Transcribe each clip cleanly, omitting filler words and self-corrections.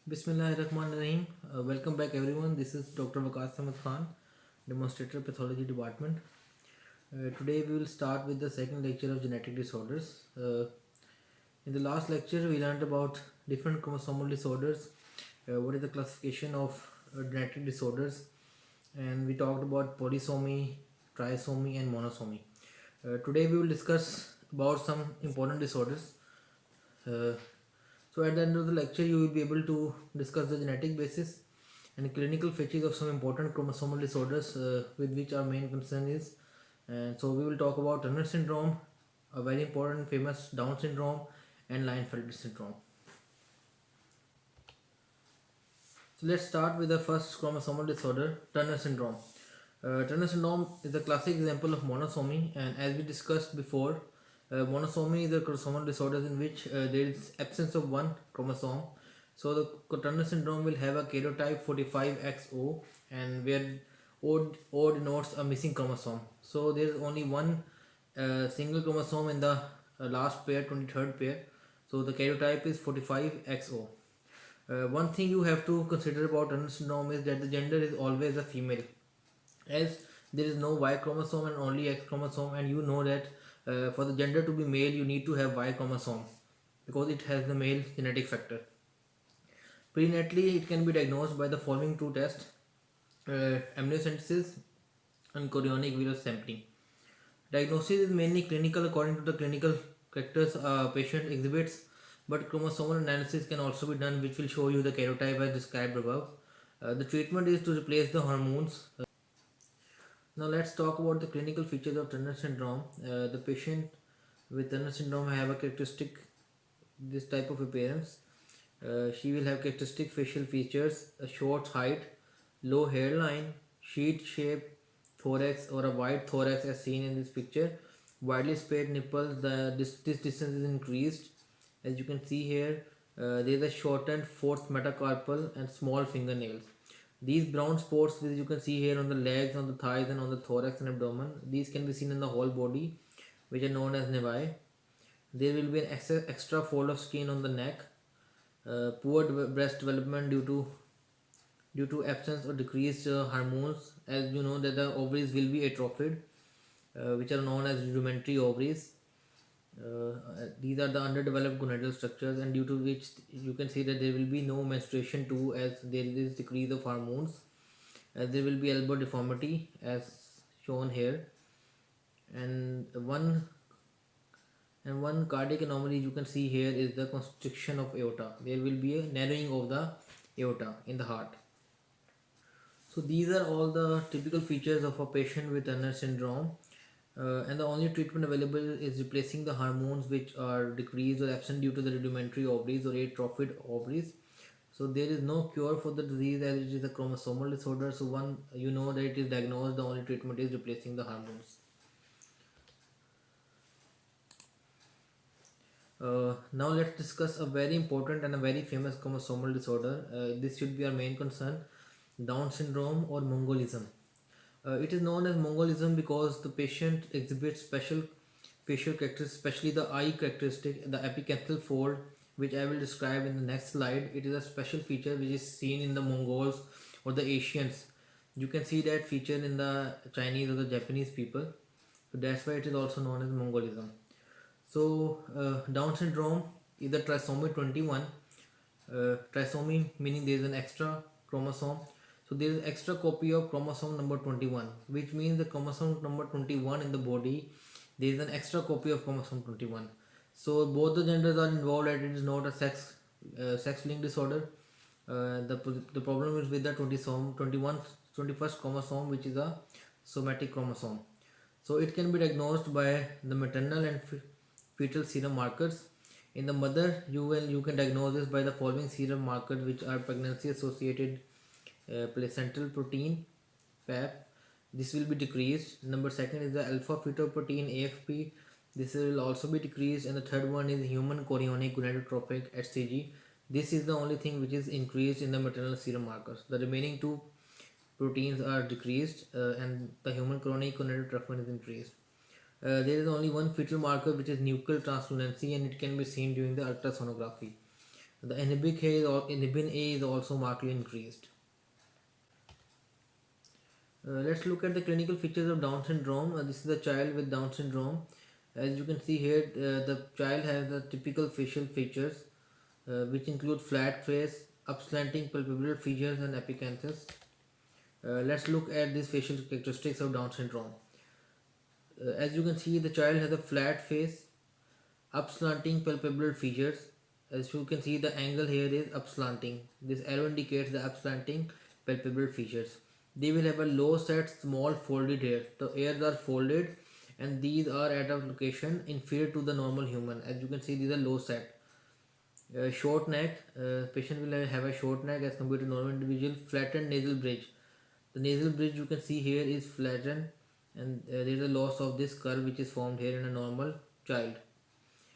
Bismillahirrahmanirrahim. Welcome back everyone. This is Dr. Waqas Ahmed Khan, Demonstrator Pathology Department. Today we will start with the second lecture of genetic disorders. In the last lecture we learned about different chromosomal disorders, what is the classification of genetic disorders, and we talked about polysomy, trisomy and monosomy. Today we will discuss about some important disorders. Uh, so at the end of the lecture, you will be able to discuss the genetic basis and clinical features of some important chromosomal disorders with which our main concern is. And so we will talk about Turner syndrome, a very important famous Down syndrome, and Klinefelter syndrome. So let's start with the first chromosomal disorder, Turner syndrome. Turner syndrome is a classic example of monosomy, and as we discussed before, monosomy is a chromosomal disorder in which there is absence of one chromosome. So the Turner syndrome will have a karyotype 45XO, and where O denotes a missing chromosome. So there is only one single chromosome in the last pair, 23rd pair. So the karyotype is 45XO. One thing you have to consider about Turner syndrome is that the gender is always a female, as there is no Y chromosome and only X chromosome, and you know that for the gender to be male, you need to have Y chromosome because it has the male genetic factor. Prenatally, it can be diagnosed by the following two tests: amniocentesis and chorionic villus sampling. Diagnosis is mainly clinical according to the clinical characters a patient exhibits, but chromosomal analysis can also be done, which will show you the karyotype as described above. The treatment is to replace the hormones. Now let's talk about the clinical features of Turner syndrome. The patient with Turner syndrome have a characteristic this type of appearance. She will have characteristic facial features: a short height, low hairline, sheet shape thorax or a wide thorax as seen in this picture, widely spaced nipples. This distance is increased, as you can see here. There is a shortened fourth metacarpal and small fingernails. These brown spots, which you can see here on the legs, on the thighs, and on the thorax and abdomen, these can be seen in the whole body, which are known as nevi. There will be an extra fold of skin on the neck. Poor breast development due to absence or decreased hormones, as you know that the ovaries will be atrophied, which are known as rudimentary ovaries. These are the underdeveloped gonadal structures, and due to which you can see that there will be no menstruation too, as there is decrease of hormones. There will be elbow deformity as shown here, and one cardiac anomaly you can see here is the constriction of aorta. There will be a narrowing of the aorta in the heart. So these are all the typical features of a patient with Turner syndrome. And the only treatment available is replacing the hormones which are decreased or absent due to the rudimentary ovaries or atrophied ovaries. So there is no cure for the disease, as it is a chromosomal disorder. So one, you know that it is diagnosed, the only treatment is replacing the hormones. Now let's discuss a very important and a very famous chromosomal disorder. This should be our main concern: Down syndrome or Mongolism. It is known as Mongolism because the patient exhibits special facial characteristics, especially the eye characteristic, the apicanthal fold, which I will describe in the next slide. It is a special feature which is seen in the Mongols or the Asians. You can see that feature in the Chinese or the Japanese people. So that's why it is also known as Mongolism. So Down syndrome is the trisomy 21. Trisomy meaning there is an extra chromosome. So there is extra copy of chromosome number 21, which means the chromosome number 21 in the body, there is an extra copy of chromosome 21. So both the genders are involved, and it is not a sex linked disorder. The problem is with the 21st chromosome, which is a somatic chromosome. So it can be diagnosed by the maternal and fetal serum markers. In the mother, you can diagnose this by the following serum markers, which are pregnancy associated placental protein PAP. This will be decreased. Number second is the alpha fetoprotein AFP. This will also be decreased, and the third one is human chorionic gonadotrophic HCG. This is the only thing which is increased in the maternal serum markers. The remaining two proteins are decreased, and the human chorionic gonadotrophin is increased. There is only one fetal marker, which is nuchal translucency, and it can be seen during the ultrasonography. The inhibin A is also markedly increased. Let's look at the clinical features of Down syndrome. This is a child with Down syndrome. As you can see here, the child has the typical facial features, which include flat face, upslanting palpebral features, and epicanthus. Let's look at these facial characteristics of Down syndrome. As you can see, the child has a flat face, upslanting palpebral features. As you can see, the angle here is upslanting. This arrow indicates the upslanting palpebral features. They will have a low set, small folded hair. The ears are folded and these are at a location inferior to the normal human. As you can see, these are low set. Short neck, patient will have a short neck as compared to normal individual. Flattened nasal bridge. The nasal bridge you can see here is flattened and there is a loss of this curve which is formed here in a normal child.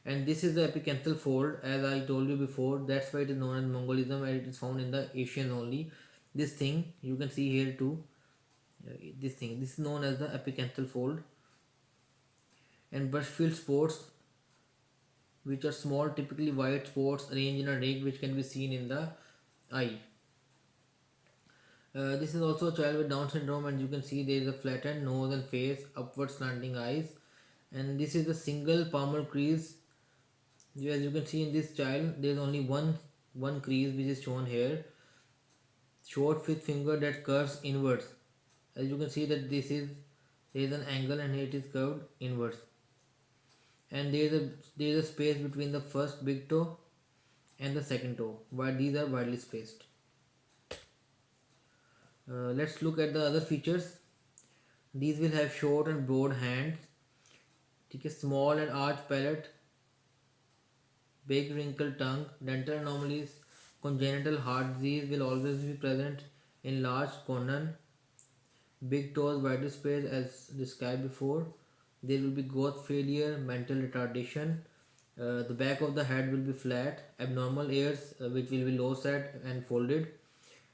And this is the epicanthal fold, as I told you before. That's why it is known as Mongolism, and it is found in the Asian only. This thing you can see here too. This is known as the epicanthal fold. And brushfield spots, which are small, typically white spots arranged in a ring, which can be seen in the eye. This is also a child with Down syndrome, and you can see there is a flattened nose and face, upward slanting eyes, and this is a single palmar crease. As you can see in this child, there is only one crease which is shown here. Short fifth finger that curves inwards. As you can see that there is an angle and it is curved inwards. And there is a space between the first big toe and the second toe. While these are widely spaced. Let's look at the other features. These will have short and broad hands. Take a small and arched palate, big wrinkled tongue. Dental anomalies, congenital heart disease will always be present. Enlarged cornea, big toes widely spaced as described before. There will be growth failure, mental retardation. The back of the head will be flat, abnormal ears which will be low set and folded,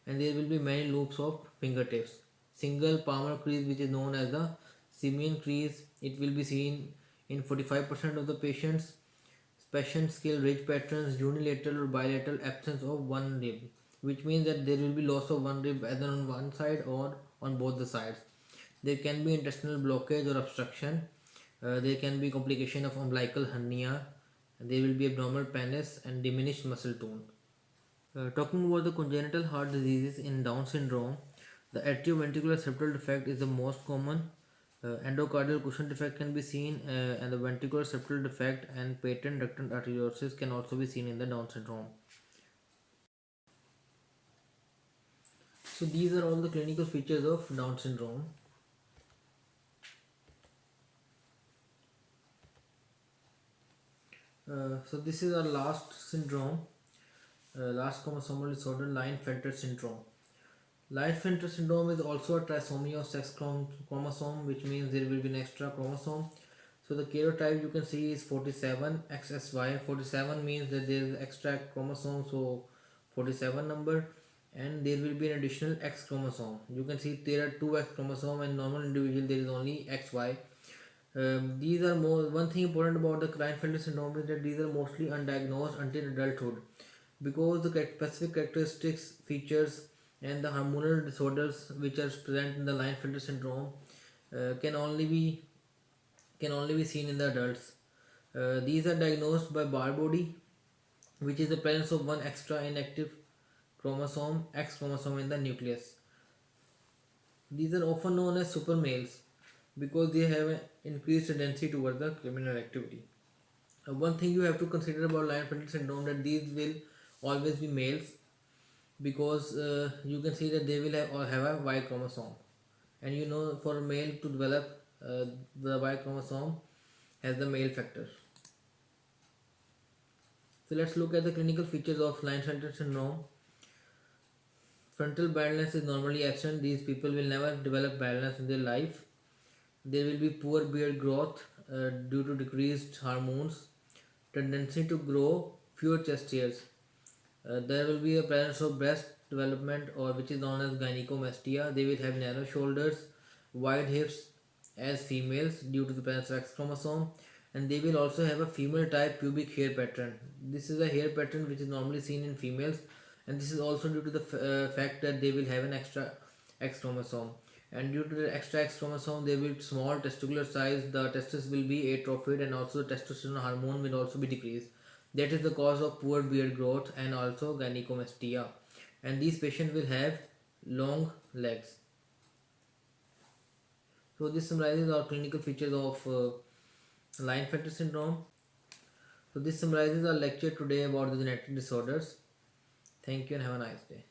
and there will be many loops of fingertips. Single palmar crease, which is known as the simian crease, it will be seen in 45% of the patients. Special scale ridge patterns, unilateral or bilateral absence of one rib, which means that there will be loss of one rib either on one side or on both the sides. There can be intestinal blockage or obstruction. There can be complication of umbilical hernia. There will be abdominal panis and diminished muscle tone. Talking about the congenital heart diseases in Down syndrome, the atrioventricular septal defect is the most common. Endocardial cushion defect can be seen, and the ventricular septal defect and patent ductal arteriosus can also be seen in the Down syndrome. So these are all the clinical features of Down syndrome. So this is our last syndrome, last chromosomal disorder, Klinefelter syndrome. Klinefelter syndrome is also a trisomy of sex chromosome, which means there will be an extra chromosome. So the karyotype you can see is 47 XSY. 47 means that there is extra chromosome, so 47 number, and there will be an additional X chromosome. You can see there are two X chromosome, and normal individual there is only XY. These are more one thing important about the Klinefelter syndrome is that these are mostly undiagnosed until adulthood, because the specific characteristics, features, and the hormonal disorders which are present in the Klinefelter syndrome can only be seen in the adults. These are diagnosed by Barr-Body, which is the presence of one extra inactive chromosome, X chromosome in the nucleus. These are often known as super males because they have an increased tendency towards the criminal activity. One thing you have to consider about Klinefelter syndrome that these will always be males, because you can see that they will have a Y chromosome, and you know for a male to develop the Y chromosome has the male factor. So let's look at the clinical features of Klinefelter syndrome. Frontal baldness is normally absent. These people will never develop baldness in their life. There will be poor beard growth due to decreased hormones, tendency to grow fewer chest hairs. There will be a presence of breast development, or which is known as gynecomastia. They will have narrow shoulders, wide hips as females due to the presence of X chromosome, and they will also have a female type pubic hair pattern. This is a hair pattern which is normally seen in females, and this is also due to the fact that they will have an extra X chromosome. And due to the extra X chromosome, they will small testicular size. The testes will be atrophied, and also the testosterone hormone will also be decreased. That is the cause of poor beard growth and also gynecomastia. And these patients will have long legs. So this summarizes our clinical features of Klinefelter syndrome. So this summarizes our lecture today about the genetic disorders. Thank you and have a nice day.